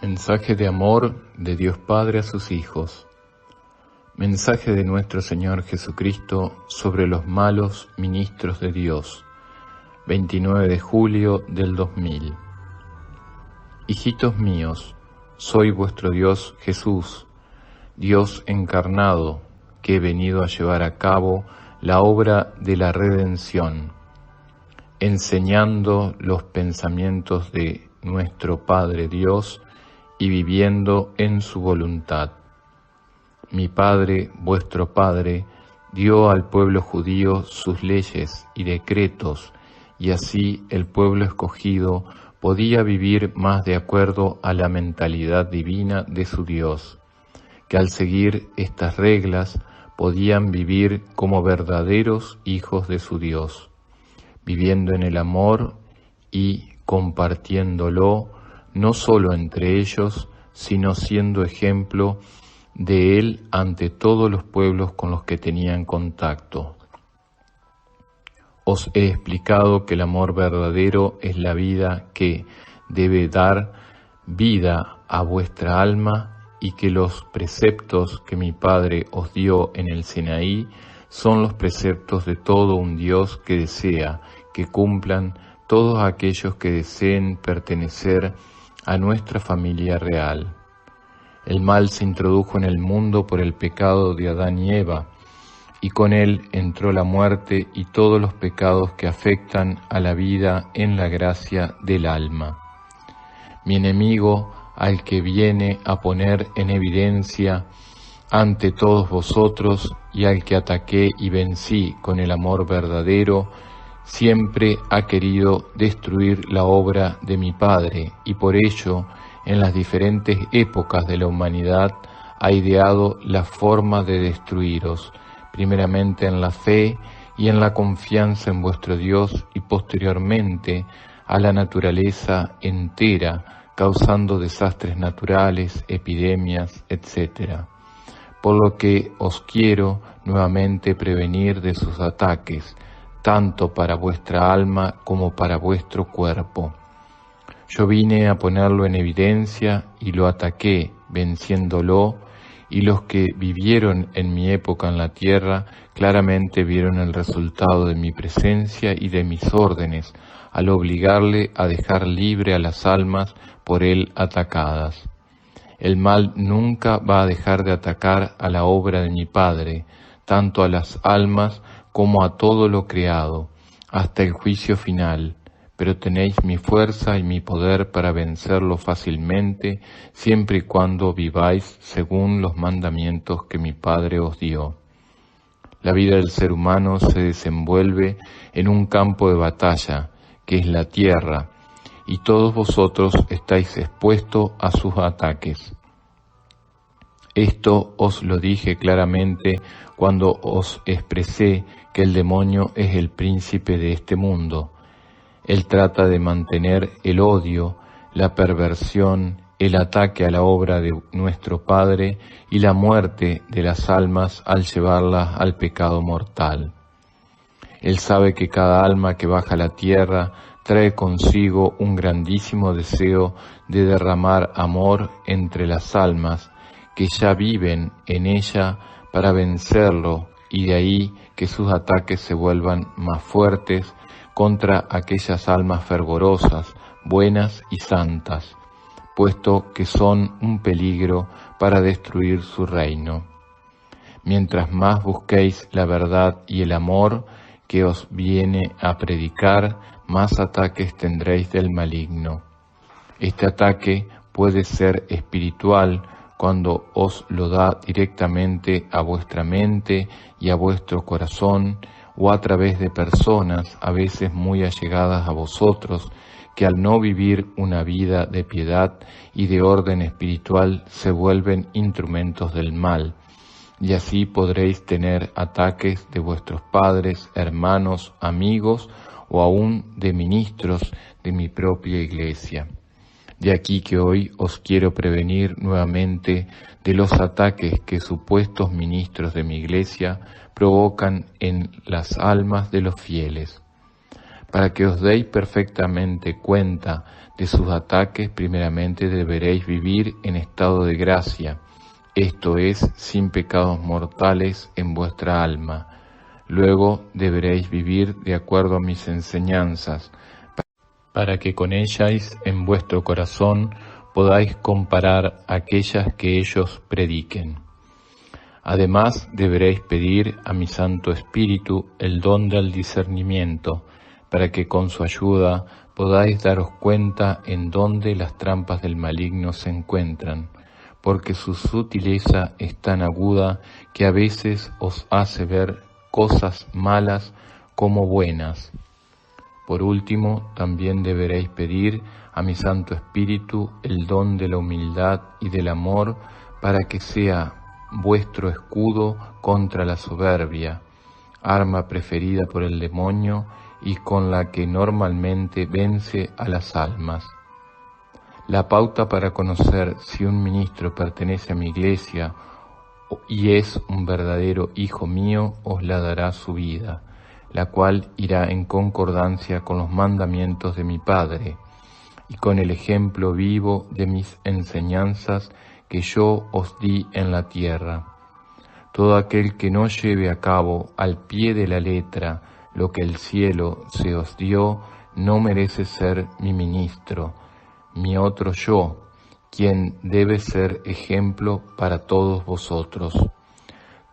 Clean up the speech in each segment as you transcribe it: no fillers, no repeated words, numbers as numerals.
Mensaje de amor de Dios Padre a sus hijos. Mensaje de nuestro Señor Jesucristo sobre los malos ministros de Dios. 29 de julio del 2000. Hijitos míos, soy vuestro Dios Jesús, Dios encarnado, que he venido a llevar a cabo la obra de la redención, enseñando los pensamientos de nuestro Padre Dios y viviendo en su voluntad. Mi Padre, vuestro Padre, dio al pueblo judío sus leyes y decretos, y así el pueblo escogido podía vivir más de acuerdo a la mentalidad divina de su Dios, que al seguir estas reglas podían vivir como verdaderos hijos de su Dios, viviendo en el amor y compartiéndolo no solo entre ellos, sino siendo ejemplo de Él ante todos los pueblos con los que tenían contacto. Os he explicado que el amor verdadero es la vida que debe dar vida a vuestra alma y que los preceptos que mi Padre os dio en el Sinaí son los preceptos de todo un Dios que desea que cumplan todos aquellos que deseen pertenecer a nuestra familia real. El mal se introdujo en el mundo por el pecado de Adán y Eva, y con él entró la muerte y todos los pecados que afectan a la vida en la gracia del alma. Mi enemigo, al que viene a poner en evidencia ante todos vosotros y al que ataqué y vencí con el amor verdadero, siempre ha querido destruir la obra de mi Padre y por ello, en las diferentes épocas de la humanidad, ha ideado la forma de destruiros, primeramente en la fe y en la confianza en vuestro Dios y posteriormente a la naturaleza entera, causando desastres naturales, epidemias, etc. Por lo que os quiero nuevamente prevenir de sus ataques, tanto para vuestra alma como para vuestro cuerpo. Yo vine a ponerlo en evidencia y lo ataqué, venciéndolo, y los que vivieron en mi época en la tierra claramente vieron el resultado de mi presencia y de mis órdenes, al obligarle a dejar libre a las almas por él atacadas. El mal nunca va a dejar de atacar a la obra de mi Padre, tanto a las almas como a todo lo creado, hasta el juicio final, pero tenéis mi fuerza y mi poder para vencerlo fácilmente, siempre y cuando viváis según los mandamientos que mi Padre os dio. La vida del ser humano se desenvuelve en un campo de batalla, que es la tierra, y todos vosotros estáis expuestos a sus ataques. Esto os lo dije claramente cuando os expresé que el demonio es el príncipe de este mundo. Él trata de mantener el odio, la perversión, el ataque a la obra de nuestro Padre y la muerte de las almas al llevarlas al pecado mortal. Él sabe que cada alma que baja a la tierra trae consigo un grandísimo deseo de derramar amor entre las almas que ya viven en ella para vencerlo, y de ahí que sus ataques se vuelvan más fuertes contra aquellas almas fervorosas, buenas y santas, puesto que son un peligro para destruir su reino. Mientras más busquéis la verdad y el amor que os viene a predicar, más ataques tendréis del maligno. Este ataque puede ser espiritual cuando os lo da directamente a vuestra mente y a vuestro corazón, o a través de personas a veces muy allegadas a vosotros, que al no vivir una vida de piedad y de orden espiritual se vuelven instrumentos del mal, y así podréis tener ataques de vuestros padres, hermanos, amigos o aún de ministros de mi propia iglesia. De aquí que hoy os quiero prevenir nuevamente de los ataques que supuestos ministros de mi iglesia provocan en las almas de los fieles. Para que os deis perfectamente cuenta de sus ataques, primeramente deberéis vivir en estado de gracia, esto es, sin pecados mortales en vuestra alma. Luego deberéis vivir de acuerdo a mis enseñanzas, para que con ellas en vuestro corazón podáis comparar aquellas que ellos prediquen. Además deberéis pedir a mi Santo Espíritu el don del discernimiento, para que con su ayuda podáis daros cuenta en dónde las trampas del maligno se encuentran, porque su sutileza es tan aguda que a veces os hace ver cosas malas como buenas. Por último, también deberéis pedir a mi Santo Espíritu el don de la humildad y del amor, para que sea vuestro escudo contra la soberbia, arma preferida por el demonio y con la que normalmente vence a las almas. La pauta para conocer si un ministro pertenece a mi iglesia y es un verdadero hijo mío os la dará su vida, la cual irá en concordancia con los mandamientos de mi Padre y con el ejemplo vivo de mis enseñanzas que yo os di en la tierra. Todo aquel que no lleve a cabo al pie de la letra lo que el cielo se os dio, no merece ser mi ministro, mi otro yo, quien debe ser ejemplo para todos vosotros.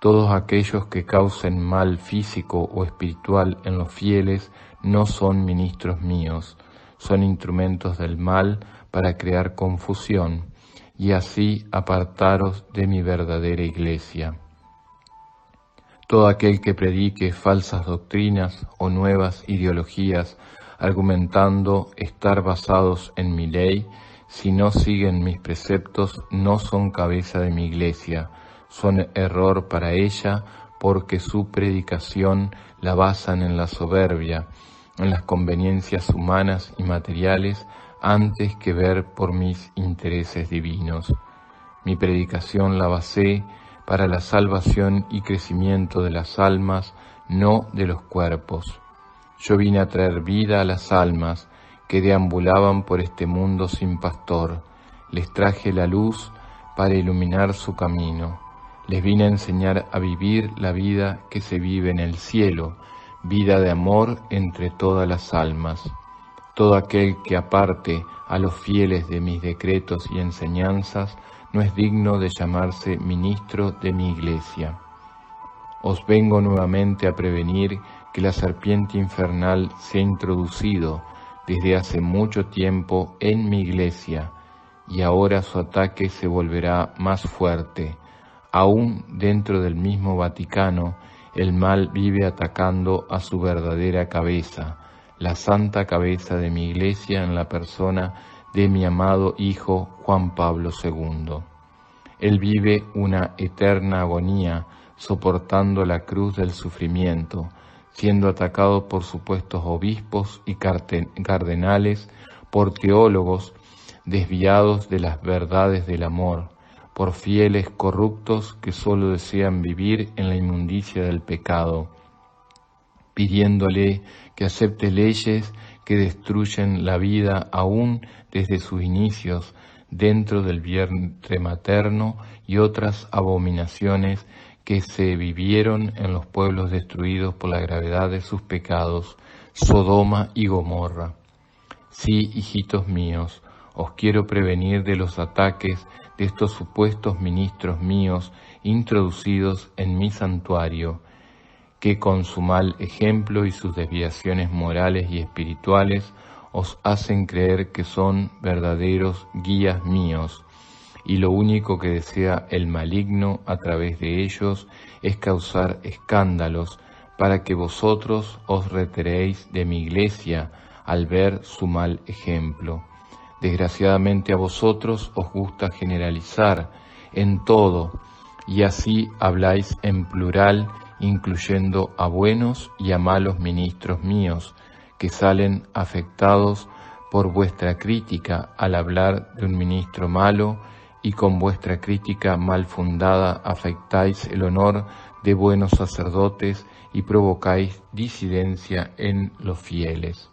Todos aquellos que causen mal físico o espiritual en los fieles no son ministros míos, son instrumentos del mal para crear confusión y así apartaros de mi verdadera iglesia. Todo aquel que predique falsas doctrinas o nuevas ideologías, argumentando estar basados en mi ley, si no siguen mis preceptos, no son cabeza de mi iglesia, son error para ella, porque su predicación la basan en la soberbia, en las conveniencias humanas y materiales, antes que ver por mis intereses divinos. Mi predicación la basé para la salvación y crecimiento de las almas, no de los cuerpos. Yo vine a traer vida a las almas que deambulaban por este mundo sin pastor. Les traje la luz para iluminar su camino. Les vine a enseñar a vivir la vida que se vive en el cielo, vida de amor entre todas las almas. Todo aquel que aparte a los fieles de mis decretos y enseñanzas no es digno de llamarse ministro de mi iglesia. Os vengo nuevamente a prevenir que la serpiente infernal se ha introducido desde hace mucho tiempo en mi iglesia, y ahora su ataque se volverá más fuerte. Aún dentro del mismo Vaticano, el mal vive atacando a su verdadera cabeza, la santa cabeza de mi iglesia en la persona de mi amado Hijo Juan Pablo II. Él vive una eterna agonía, soportando la cruz del sufrimiento, siendo atacado por supuestos obispos y cardenales, por teólogos desviados de las verdades del amor, por fieles corruptos que solo desean vivir en la inmundicia del pecado, pidiéndole que acepte leyes que destruyen la vida aún desde sus inicios dentro del vientre materno, y otras abominaciones que se vivieron en los pueblos destruidos por la gravedad de sus pecados, Sodoma y Gomorra. Sí, hijitos míos, os quiero prevenir de los ataques de estos supuestos ministros míos introducidos en mi santuario, que con su mal ejemplo y sus desviaciones morales y espirituales os hacen creer que son verdaderos guías míos, y lo único que desea el maligno a través de ellos es causar escándalos para que vosotros os retiréis de mi iglesia al ver su mal ejemplo. Desgraciadamente a vosotros os gusta generalizar en todo, y así habláis en plural, incluyendo a buenos y a malos ministros míos, que salen afectados por vuestra crítica al hablar de un ministro malo, y con vuestra crítica mal fundada afectáis el honor de buenos sacerdotes y provocáis disidencia en los fieles.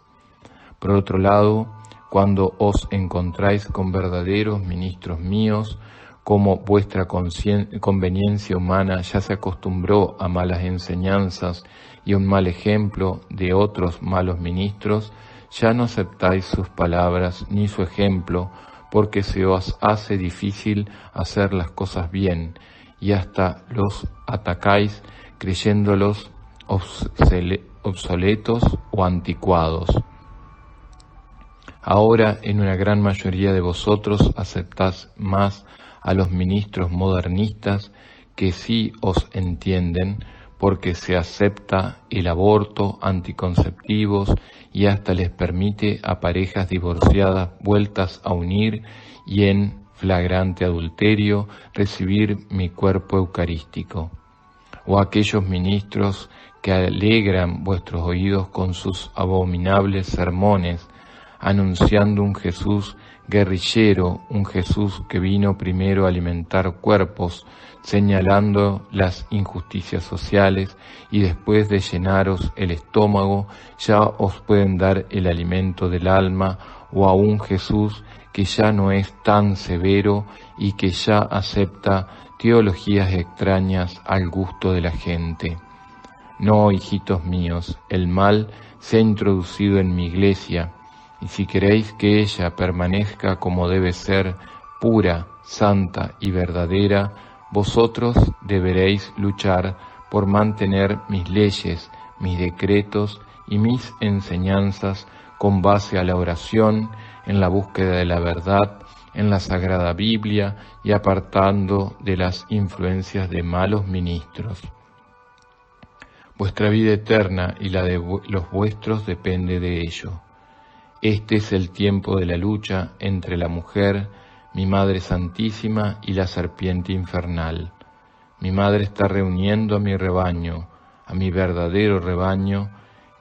Por otro lado, cuando os encontráis con verdaderos ministros míos, como vuestra conveniencia humana ya se acostumbró a malas enseñanzas y a un mal ejemplo de otros malos ministros, ya no aceptáis sus palabras ni su ejemplo, porque se os hace difícil hacer las cosas bien, y hasta los atacáis creyéndolos obsoletos o anticuados. Ahora, en una gran mayoría de vosotros aceptáis más a los ministros modernistas que sí os entienden, porque se acepta el aborto, anticonceptivos y hasta les permite a parejas divorciadas vueltas a unir y en flagrante adulterio recibir mi cuerpo eucarístico. O aquellos ministros que alegran vuestros oídos con sus abominables sermones, anunciando un Jesús guerrillero, un Jesús que vino primero a alimentar cuerpos, señalando las injusticias sociales y después de llenaros el estómago ya os pueden dar el alimento del alma, o a un Jesús que ya no es tan severo y que ya acepta teologías extrañas al gusto de la gente. No, hijitos míos, el mal se ha introducido en mi iglesia, y si queréis que ella permanezca como debe ser, pura, santa y verdadera, vosotros deberéis luchar por mantener mis leyes, mis decretos y mis enseñanzas con base a la oración, en la búsqueda de la verdad, en la Sagrada Biblia y apartando de las influencias de malos ministros. Vuestra vida eterna y la de los vuestros depende de ello. Este es el tiempo de la lucha entre la mujer, mi Madre Santísima, y la serpiente infernal. Mi Madre está reuniendo a mi rebaño, a mi verdadero rebaño,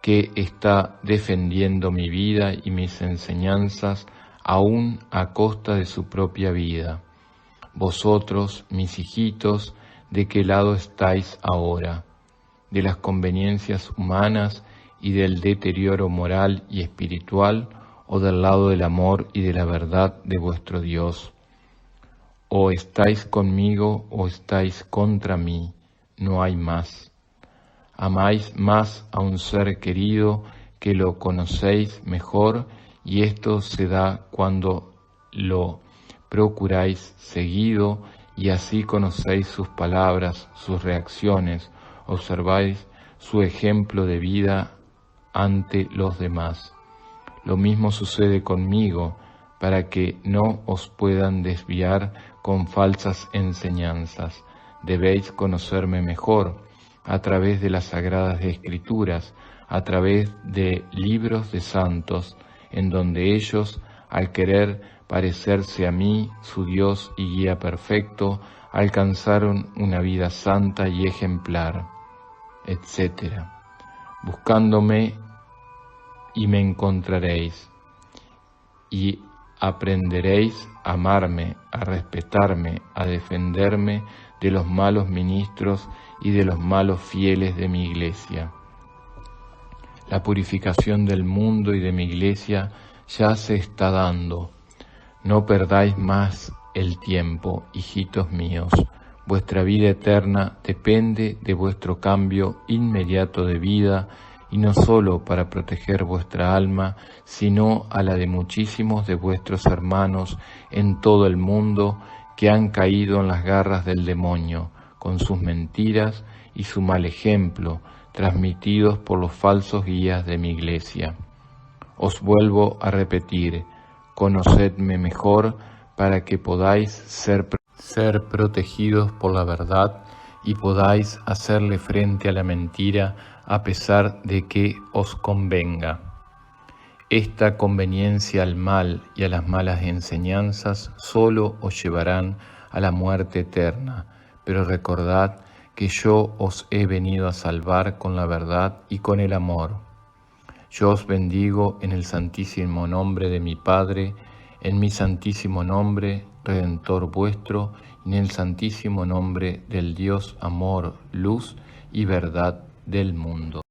que está defendiendo mi vida y mis enseñanzas, aún a costa de su propia vida. Vosotros, mis hijitos, ¿de qué lado estáis ahora? ¿De las conveniencias humanas y del deterioro moral y espiritual, o del lado del amor y de la verdad de vuestro Dios? O estáis conmigo o estáis contra mí, no hay más. Amáis más a un ser querido que lo conocéis mejor, y esto se da cuando lo procuráis seguido, y así conocéis sus palabras, sus reacciones, observáis su ejemplo de vida ante los demás. Lo mismo sucede conmigo, para que no os puedan desviar con falsas enseñanzas. Debéis conocerme mejor a través de las Sagradas Escrituras, a través de libros de santos, en donde ellos, al querer parecerse a mí, su Dios y guía perfecto, alcanzaron una vida santa y ejemplar, etc. Buscándome y me encontraréis, y aprenderéis a amarme, a respetarme, a defenderme de los malos ministros y de los malos fieles de mi iglesia. La purificación del mundo y de mi iglesia ya se está dando. No perdáis más el tiempo, hijitos míos. Vuestra vida eterna depende de vuestro cambio inmediato de vida, y no solo para proteger vuestra alma, sino a la de muchísimos de vuestros hermanos en todo el mundo que han caído en las garras del demonio, con sus mentiras y su mal ejemplo, transmitidos por los falsos guías de mi iglesia. Os vuelvo a repetir, conocedme mejor para que podáis ser protegidos por la verdad y podáis hacerle frente a la mentira a pesar de que os convenga. Esta conveniencia al mal y a las malas enseñanzas solo os llevarán a la muerte eterna, pero recordad que yo os he venido a salvar con la verdad y con el amor. Yo os bendigo en el santísimo nombre de mi Padre, en mi santísimo nombre, Redentor vuestro, en el santísimo nombre del Dios amor, luz y verdad del mundo.